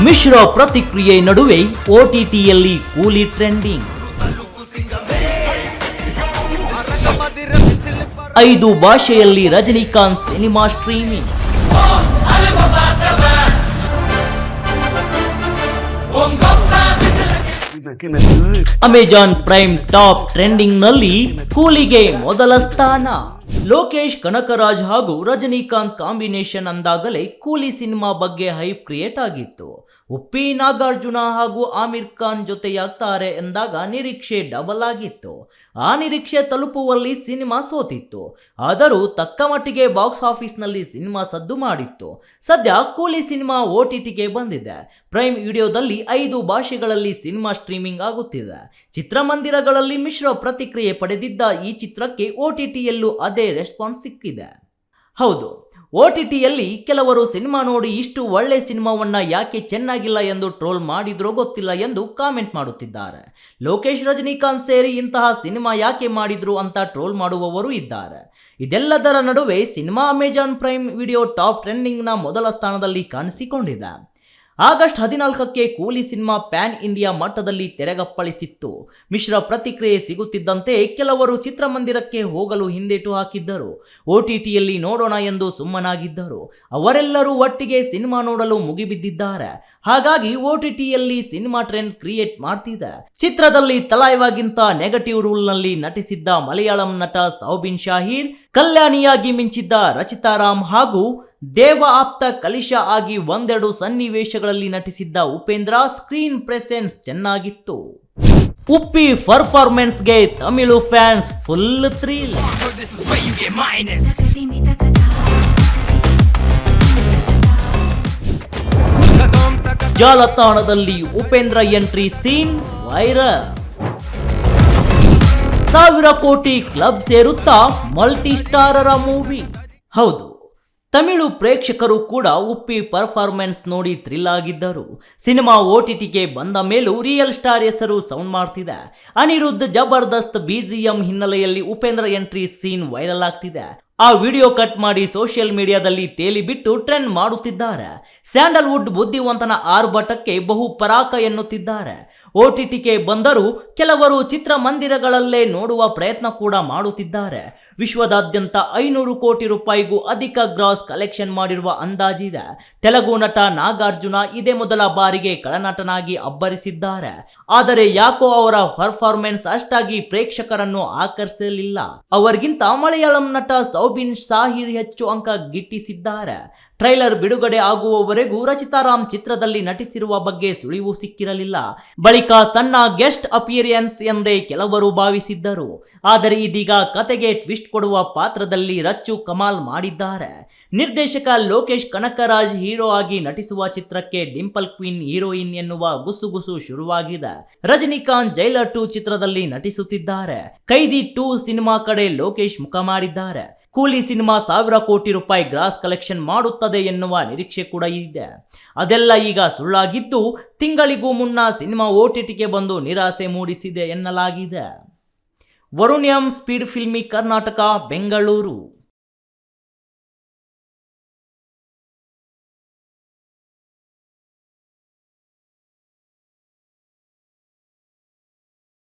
ಮಿಶ್ರ ಪ್ರತಿಕ್ರಿಯೆ ನಡುವೆ OTTಯಲ್ಲಿ ಕೂಲಿ ಟ್ರೆಂಡಿಂಗ್. 5 ಭಾಷೆಯಲ್ಲಿ Rajinikanth cinema streaming. Amazon prime top trending ನಲ್ಲಿ ಕೂಲಿಗೆ ಮೊದಲ ಸ್ಥಾನ. ಲೋಕೇಶ್ ಕನಕರಾಜ್ ಹಾಗೂ ರಜನಿಕಾಂತ್ ಕಾಂಬಿನೇಷನ್ ಅಂದಾಗಲೇ ಕೂಲಿ ಸಿನಿಮಾ ಬಗ್ಗೆ ಹೈಪ್ ಕ್ರಿಯೇಟ್ ಆಗಿತ್ತು. ಉಪ್ಪಿ ನಾಗಾರ್ಜುನ ಹಾಗೂ ಆಮಿರ್ ಖಾನ್ ಜೊತೆಯಾಗ್ತಾರೆ ಎಂದಾಗ ನಿರೀಕ್ಷೆ ಡಬಲ್ ಆಗಿತ್ತು. ಆ ನಿರೀಕ್ಷೆ ತಲುಪುವಲ್ಲಿ ಸಿನಿಮಾ ಸೋತಿತ್ತು. ಆದರೂ ತಕ್ಕ ಮಟ್ಟಿಗೆ ಬಾಕ್ಸ್ ಆಫೀಸ್ನಲ್ಲಿ ಸಿನಿಮಾ ಸದ್ದು ಮಾಡಿತ್ತು. ಸದ್ಯ ಕೂಲಿ ಸಿನಿಮಾ OTTಗೆ ಬಂದಿದೆ. ಪ್ರೈಮ್ ವಿಡಿಯೋದಲ್ಲಿ 5 ಭಾಷೆಗಳಲ್ಲಿ ಸಿನಿಮಾ ಸ್ಟ್ರೀಮಿಂಗ್ ಆಗುತ್ತಿದೆ. ಚಿತ್ರಮಂದಿರಗಳಲ್ಲಿ ಮಿಶ್ರ ಪ್ರತಿಕ್ರಿಯೆ ಪಡೆದಿದ್ದ ಈ ಚಿತ್ರಕ್ಕೆ OTTಯಲ್ಲೂ ಅದೇ ರೆಸ್ಪಾನ್ಸ್ ಸಿಕ್ಕಿದೆ. ಹೌದು, OTTಯಲ್ಲಿ ಕೆಲವರು ಸಿನಿಮಾ ನೋಡಿ ಇಷ್ಟು ಒಳ್ಳೆ ಸಿನಿಮಾವನ್ನ ಯಾಕೆ ಚೆನ್ನಾಗಿಲ್ಲ ಎಂದು ಟ್ರೋಲ್ ಮಾಡಿದ್ರೋ ಗೊತ್ತಿಲ್ಲ ಎಂದು ಕಾಮೆಂಟ್ ಮಾಡುತ್ತಿದ್ದಾರೆ. ಲೋಕೇಶ್ ರಜನಿಕಾಂತ್ ಸೇರಿ ಇಂತಹ ಸಿನಿಮಾ ಯಾಕೆ ಮಾಡಿದ್ರು ಅಂತ ಟ್ರೋಲ್ ಮಾಡುವವರು ಇದ್ದಾರೆ. ಇದೆಲ್ಲದರ ನಡುವೆ cinema Amazon Prime Video top ಟ್ರೆಂಡಿಂಗ್ನ ಮೊದಲ ಸ್ಥಾನದಲ್ಲಿ ಕಾಣಿಸಿಕೊಂಡಿದೆ. ಆಗಸ್ಟ್ 14ಕ್ಕೆ ಕೂಲಿ ಸಿನಿಮಾ ಪ್ಯಾನ್ ಇಂಡಿಯಾ ಮಟ್ಟದಲ್ಲಿ ತೆರೆಗಪ್ಪಳಿಸಿತ್ತು. ಮಿಶ್ರ ಪ್ರತಿಕ್ರಿಯೆ ಸಿಗುತ್ತಿದ್ದಂತೆ ಕೆಲವರು ಚಿತ್ರಮಂದಿರಕ್ಕೆ ಹೋಗಲು ಹಿಂದೇಟು ಹಾಕಿದ್ದರು. OTTಯಲ್ಲಿ ನೋಡೋಣ ಎಂದು ಸುಮ್ಮನಾಗಿದ್ದರು. ಅವರೆಲ್ಲರೂ ಒಟ್ಟಿಗೆ ಸಿನಿಮಾ ನೋಡಲು ಮುಗಿಬಿದ್ದಿದ್ದಾರೆ. ಹಾಗಾಗಿ OTTಯಲ್ಲಿ ಸಿನಿಮಾ ಟ್ರೆಂಡ್ ಕ್ರಿಯೇಟ್ ಮಾಡ್ತಿದೆ. ಚಿತ್ರದಲ್ಲಿ ತಲೈವಾಗಿಂತ ನೆಗೆಟಿವ್ ರೋಲ್ನಲ್ಲಿ ನಟಿಸಿದ್ದ ಮಲಯಾಳಂ ನಟ ಸೌಬಿನ್ ಶಾಹೀರ್, ಕಲ್ಯಾಣಿಯಾಗಿ ಮಿಂಚಿದ್ದ ರಚಿತಾ ರಾಮ್ ಹಾಗೂ ದೇವ ಆಪ್ತ ಕಲಿಶಾ ಆಗಿ ಒಂದೆರಡು ಸನ್ನಿವೇಶಗಳಲ್ಲಿ ನಟಿಸಿದ್ದ ಉಪೇಂದ್ರ ಸ್ಕ್ರೀನ್ ಪ್ರೆಸೆನ್ಸ್ ಚೆನ್ನಾಗಿತ್ತು. ಉಪ್ಪಿ ಪರ್ಫಾರ್ಮೆನ್ಸ್ಗೆ ತಮಿಳು ಫ್ಯಾನ್ಸ್ ಫುಲ್ ಥ್ರಿಲ್. ಜಾಲತಾಣದಲ್ಲಿ ಉಪೇಂದ್ರ ಎಂಟ್ರಿ ಸೀನ್ ವೈರಲ್. 1000 ಕೋಟಿ ಕ್ಲಬ್ ಸೇರುತ್ತಾ ಮಲ್ಟಿ ಸ್ಟಾರರ ಮೂವಿ. ಹೌದು, ತಮಿಳು ಪ್ರೇಕ್ಷಕರು ಕೂಡ ಉಪ್ಪಿ ಪರ್ಫಾರ್ಮೆನ್ಸ್ ನೋಡಿ ಥ್ರಿಲ್ ಆಗಿದ್ದರು. ಸಿನಿಮಾ OTTಗೆ ಬಂದ ಮೇಲೂ ರಿಯಲ್ ಸ್ಟಾರ್ ಹೆಸರು ಸೌಂಡ್ ಮಾಡ್ತಿದೆ. ಅನಿರುದ್ಧ್ ಜಬರ್ದಸ್ತ್ BGM ಹಿನ್ನೆಲೆಯಲ್ಲಿ ಉಪೇಂದ್ರ ಎಂಟ್ರಿ ಸೀನ್ ವೈರಲ್ ಆಗ್ತಿದೆ. ಆ ವಿಡಿಯೋ ಕಟ್ ಮಾಡಿ ಸೋಷಿಯಲ್ ಮೀಡಿಯಾದಲ್ಲಿ ತೇಲಿ ಬಿಟ್ಟು ಟ್ರೆಂಡ್ ಮಾಡುತ್ತಿದ್ದಾರೆ. ಸ್ಯಾಂಡಲ್ವುಡ್ ಬುದ್ಧಿವಂತನ ಆರ್ಭಟಕ್ಕೆ ಬಹು ಪರಾಕ ಎನ್ನುತ್ತಿದ್ದಾರೆ. OTTಗೆ ಬಂದರೂ ಕೆಲವರು ಚಿತ್ರಮಂದಿರಗಳಲ್ಲೇ ನೋಡುವ ಪ್ರಯತ್ನ ಕೂಡ ಮಾಡುತ್ತಿದ್ದಾರೆ. ವಿಶ್ವದಾದ್ಯಂತ 500 ಕೋಟಿ ರೂಪಾಯಿಗೂ ಅಧಿಕ ಗ್ರಾಸ್ ಕಲೆಕ್ಷನ್ ಮಾಡಿರುವ ಅಂದಾಜಿದೆ. ತೆಲುಗು ನಟ ನಾಗಾರ್ಜುನ ಇದೇ ಮೊದಲ ಬಾರಿಗೆ ಖಳನಟನಾಗಿ ಅಬ್ಬರಿಸಿದ್ದಾರೆ. ಆದರೆ ಯಾಕೋ ಅವರ ಪರ್ಫಾರ್ಮೆನ್ಸ್ ಅಷ್ಟಾಗಿ ಪ್ರೇಕ್ಷಕರನ್ನು ಆಕರ್ಷಿಸಲಿಲ್ಲ. ಅವರಿಗಿಂತ ಮಲಯಾಳಂ ನಟ ಸೌಬಿನ್ ಶಾಹೀರ್ ಹೆಚ್ಚು ಅಂಕ ಗಿಟ್ಟಿಸಿದ್ದಾರೆ. ಟ್ರೈಲರ್ ಬಿಡುಗಡೆ ಆಗುವವರೆಗೂ ರಚಿತಾ ರಾಮ್ ಚಿತ್ರದಲ್ಲಿ ನಟಿಸಿರುವ ಬಗ್ಗೆ ಸುಳಿವು ಸಿಕ್ಕಿರಲಿಲ್ಲ. ಬಳಿಕ ಸಣ್ಣ ಗೆಸ್ಟ್ ಅಪಿಯರೆನ್ಸ್ ಎಂದೇ ಕೆಲವರು ಭಾವಿಸಿದ್ದರು. ಆದರೆ ಇದೀಗ ಕತೆಗೆ ಟ್ವಿಸ್ಟ್ ಕೊಡುವ ಪಾತ್ರದಲ್ಲಿ ರಚ್ಚು ಕಮಾಲ್ ಮಾಡಿದ್ದಾರೆ. ನಿರ್ದೇಶಕ ಲೋಕೇಶ್ ಕನಕರಾಜ್ ಹೀರೋ ಆಗಿ ನಟಿಸುವ ಚಿತ್ರಕ್ಕೆ ಡಿಂಪಲ್ ಕ್ವೀನ್ ಹೀರೋಯಿನ್ ಎನ್ನುವ ಗುಸುಗುಸು ಶುರುವಾಗಿದೆ. ರಜನಿಕಾಂತ್ ಜೈಲರ್ 2 ಚಿತ್ರದಲ್ಲಿ ನಟಿಸುತ್ತಿದ್ದಾರೆ. ಖೈದಿ 2 ಸಿನಿಮಾ ಕಡೆ ಲೋಕೇಶ್ ಮುಖ ಮಾಡಿದ್ದಾರೆ. ಕೂಲಿ ಸಿನಿಮಾ 1000 ಕೋಟಿ ರೂಪಾಯಿ ಗ್ರಾಸ್ ಕಲೆಕ್ಷನ್ ಮಾಡುತ್ತದೆ ಎನ್ನುವ ನಿರೀಕ್ಷೆ ಕೂಡ ಇದೆ. ಅದೆಲ್ಲ ಈಗ ಸುಳ್ಳಾಗಿದ್ದು, ತಿಂಗಳಿಗೂ ಮುನ್ನ ಸಿನಿಮಾ OTTಗೆ ಬಂದು ನಿರಾಸೆ ಮೂಡಿಸಿದೆ ಎನ್ನಲಾಗಿದೆ. Varun M, speed filmy Karnataka, Bengaluru.